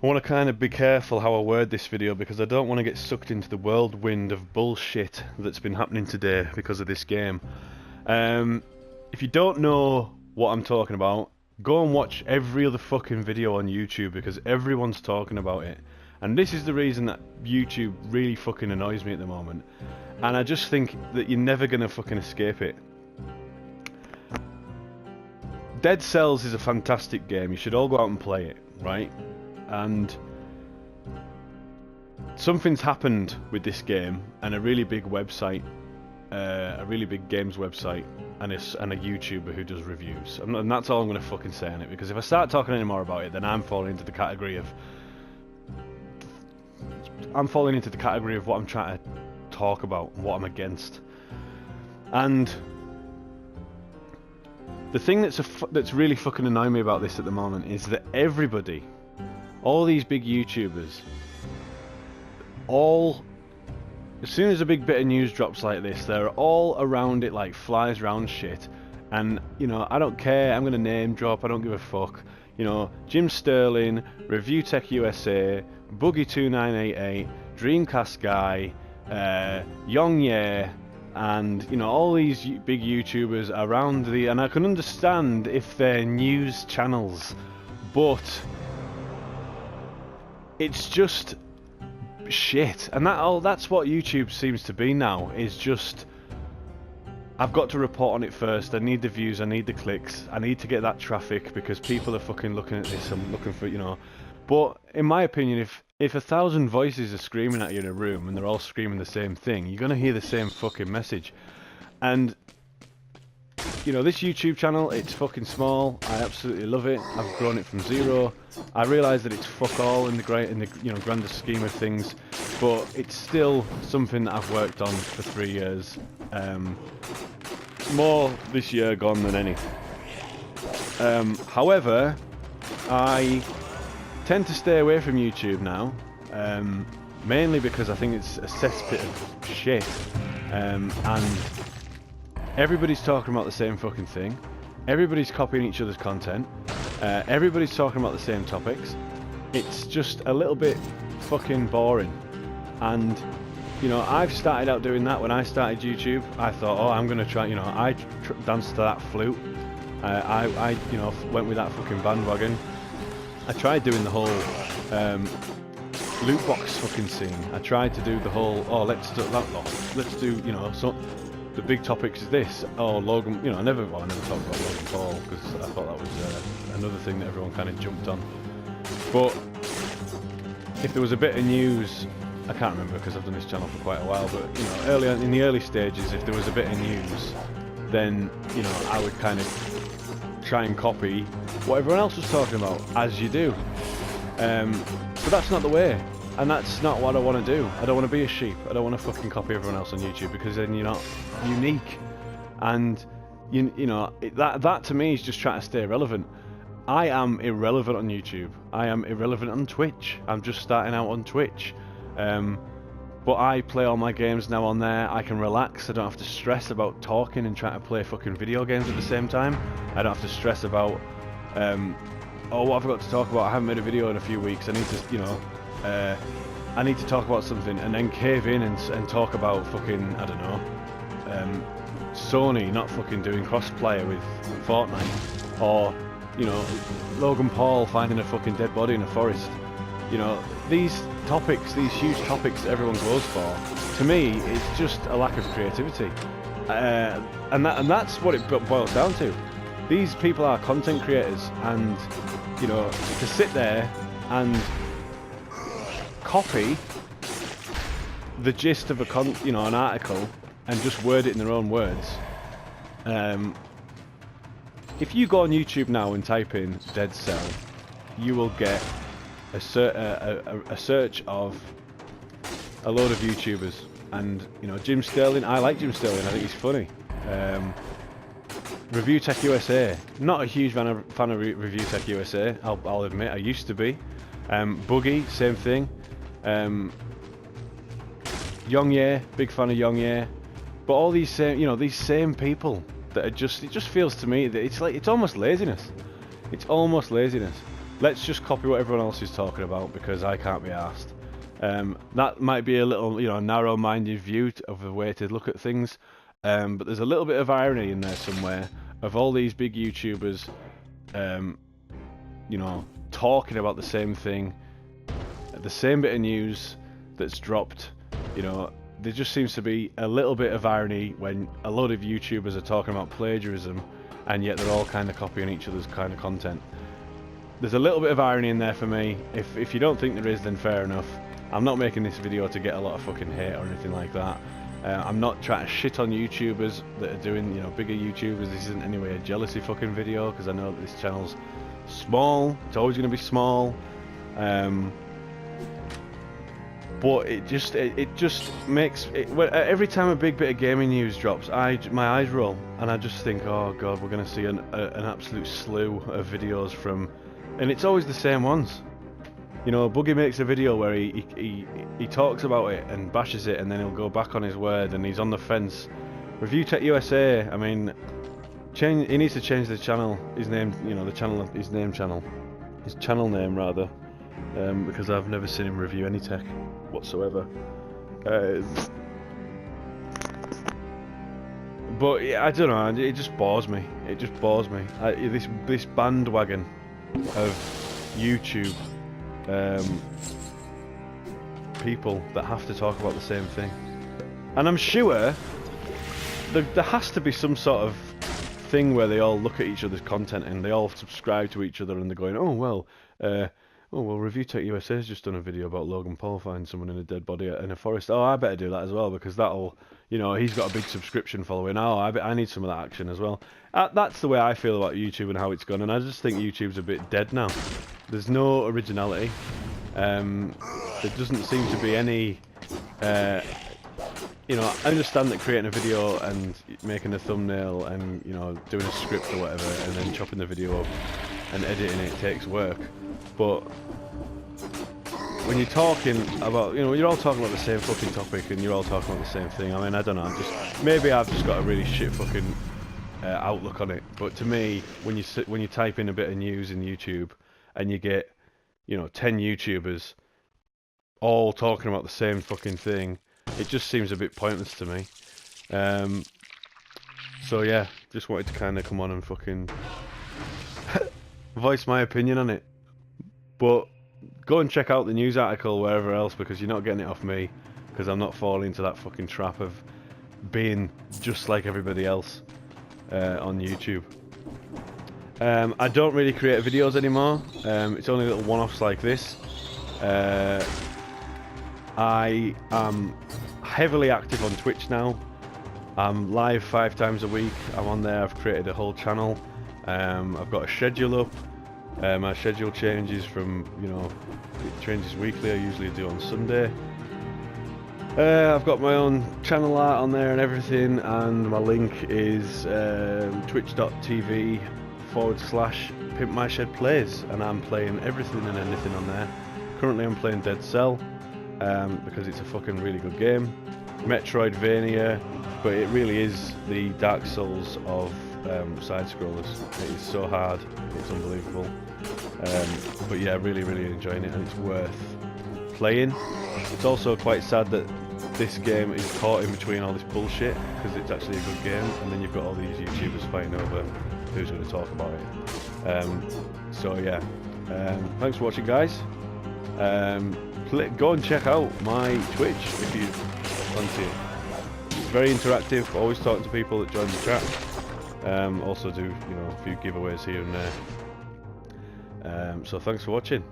I want to kind of be careful how I word this video because I don't want to get sucked into the whirlwind of bullshit that's been happening today because of this game. If you don't know what I'm talking about, go and watch every other fucking video on YouTube because everyone's talking about it. And this is the reason that YouTube really fucking annoys me at the moment. And I just think that you're never gonna fucking escape it. Dead Cells is a fantastic game. You should all go out and play it, right? And something's happened with this game and a really big website, a really big games website, and a YouTuber who does reviews. And that's all I'm going to fucking say on it, because if I start talking any more about it, then I'm falling into the category of what I'm trying to talk about, what I'm against. And the thing that's really fucking annoying me about this at the moment is that everybody, all these big YouTubers, as soon as a big bit of news drops like this, they're all around it like flies round shit. And, you know, I don't care, I'm going to name drop, I don't give a fuck. You know, Jim Sterling, Review Tech USA, Boogie2988, Dreamcast Guy, Yongye, and, you know, all these big YouTubers around and I can understand if they're news channels, but it's just shit. And that's what YouTube seems to be now, is just, I've got to report on it first, I need the views, I need the clicks, I need to get that traffic because people are fucking looking at this, I'm looking for, you know. But in my opinion, if 1,000 voices are screaming at you in a room and they're all screaming the same thing, you're gonna hear the same fucking message. And you know, this YouTube channel, it's fucking small. I absolutely love it. I've grown it from zero. I realise that it's fuck all in the you know, grander scheme of things, but it's still something that I've worked on for 3 years. More this year gone than any. However, I tend to stay away from YouTube now, mainly because I think it's a cesspit of shit, and everybody's talking about the same fucking thing. Everybody's copying each other's content. Everybody's talking about the same topics. It's just a little bit fucking boring. And, you know, I've started out doing that when I started YouTube. I thought, oh, I'm going to try, you know, I danced to that flute. I, you know, went with that fucking bandwagon. I tried doing the whole loot box fucking scene. I tried to do the whole, oh, let's do, you know, so the big topics is this. Oh, Logan, you know, I never talked about Logan Paul because I thought that was another thing that everyone kind of jumped on. But if there was a bit of news, I can't remember because I've done this channel for quite a while, but you know, early on, in the early stages, if there was a bit of news, then, you know, I would kind of try and copy what everyone else was talking about, as you do. But that's not the way. And that's not what I want to do. I don't want to be a sheep. I don't want to fucking copy everyone else on YouTube because then you're not unique. And you know that to me is just trying to stay relevant. I am irrelevant on YouTube. I am irrelevant on Twitch. I'm just starting out on Twitch. But I play all my games now on there. I can relax. I don't have to stress about talking and trying to play fucking video games at the same time. I don't have to stress about oh, what have I got to talk about? I haven't made a video in a few weeks. I need to, you know, I need to talk about something and then cave in and talk about fucking, I don't know, Sony not fucking doing crossplayer with Fortnite, or, you know, Logan Paul finding a fucking dead body in a forest. You know, these topics, these huge topics that everyone goes for, to me, it's just a lack of creativity. And that's what it boils down to. These people are content creators, and, you know, to sit there and copy the gist of an article and just word it in their own words. If you go on YouTube now and type in Dead Cell, you will get a search of a load of YouTubers. And, you know, Jim Sterling, I like Jim Sterling, I think he's funny. Review Tech USA, not a huge fan of Review Tech USA, I'll admit, I used to be. Boogie, same thing. Yongye, big fan of Yongye. But all these same, you know, these same people that are just, it just feels to me that it's almost laziness. It's almost laziness. let's just copy what everyone else is talking about because I can't be arsed. That might be a little, you know, narrow-minded view of the way to look at things, but there's a little bit of irony in there somewhere of all these big YouTubers, you know, talking about the same thing, the same bit of news that's dropped. You know, there just seems to be a little bit of irony when a lot of YouTubers are talking about plagiarism, and yet they're all kind of copying each other's kind of content. There's a little bit of irony in there for me. If you don't think there is, then fair enough. I'm not making this video to get a lot of fucking hate or anything like that. I'm not trying to shit on YouTubers that are doing, you know, bigger YouTubers. This isn't anyway a jealousy fucking video, because I know that this channel's small. It's always going to be small. But it just makes it, every time a big bit of gaming news drops, my eyes roll, and I just think, oh god, we're going to see an absolute slew of videos from, and it's always the same ones. You know, Buggy makes a video where he talks about it and bashes it, and then he'll go back on his word, and he's on the fence. Review Tech USA, I mean, he needs to change the channel, his name, you know, the channel, his channel name rather, because I've never seen him review any tech whatsoever. But yeah, I don't know, it just bores me. It just bores me. This bandwagon of YouTube people that have to talk about the same thing, and I'm sure there has to be some sort of thing where they all look at each other's content and they all subscribe to each other, and they're going, oh well, Review Tech USA has just done a video about Logan Paul finding someone in a dead body in a forest. Oh, I better do that as well, because that'll, you know, he's got a big subscription following. Oh, I need some of that action as well. That's the way I feel about YouTube and how it's gone, and I just think YouTube's a bit dead now. There's no originality. There doesn't seem to be any, you know, I understand that creating a video and making a thumbnail and, you know, doing a script or whatever, and then chopping the video up and editing it takes work. But when you're talking about, you know, you're all talking about the same fucking topic and you're all talking about the same thing. I mean, I don't know, maybe I've just got a really shit fucking outlook on it. But to me, when you type in a bit of news in YouTube and you get, you know, 10 YouTubers all talking about the same fucking thing, it just seems a bit pointless to me. So yeah, just wanted to kind of come on and fucking voice my opinion on it. But go and check out the news article wherever else, because you're not getting it off me, because I'm not falling into that fucking trap of being just like everybody else on YouTube. I don't really create videos anymore. It's only little one-offs like this. I am heavily active on Twitch now. I'm live 5 times a week. I'm on there. I've created a whole channel. I've got a schedule up. My schedule changes from, you know, it changes weekly. I usually do on Sunday. I've got my own channel art on there and everything, and my link is twitch.tv/PimpMyShedPlays, and I'm playing everything and anything on there. Currently I'm playing Dead Cell, because it's a fucking really good game. Metroidvania, but it really is the Dark Souls of side-scrollers. It is so hard, it's unbelievable. But yeah, really enjoying it, and it's worth playing. It's also quite sad that this game is caught in between all this bullshit, because it's actually a good game, and then you've got all these YouTubers fighting over who's going to talk about it. So yeah, thanks for watching, guys. Go and check out my Twitch if you fancy it. It's very interactive, always talking to people that join the chat. Also do, you know, a few giveaways here and there. So thanks for watching.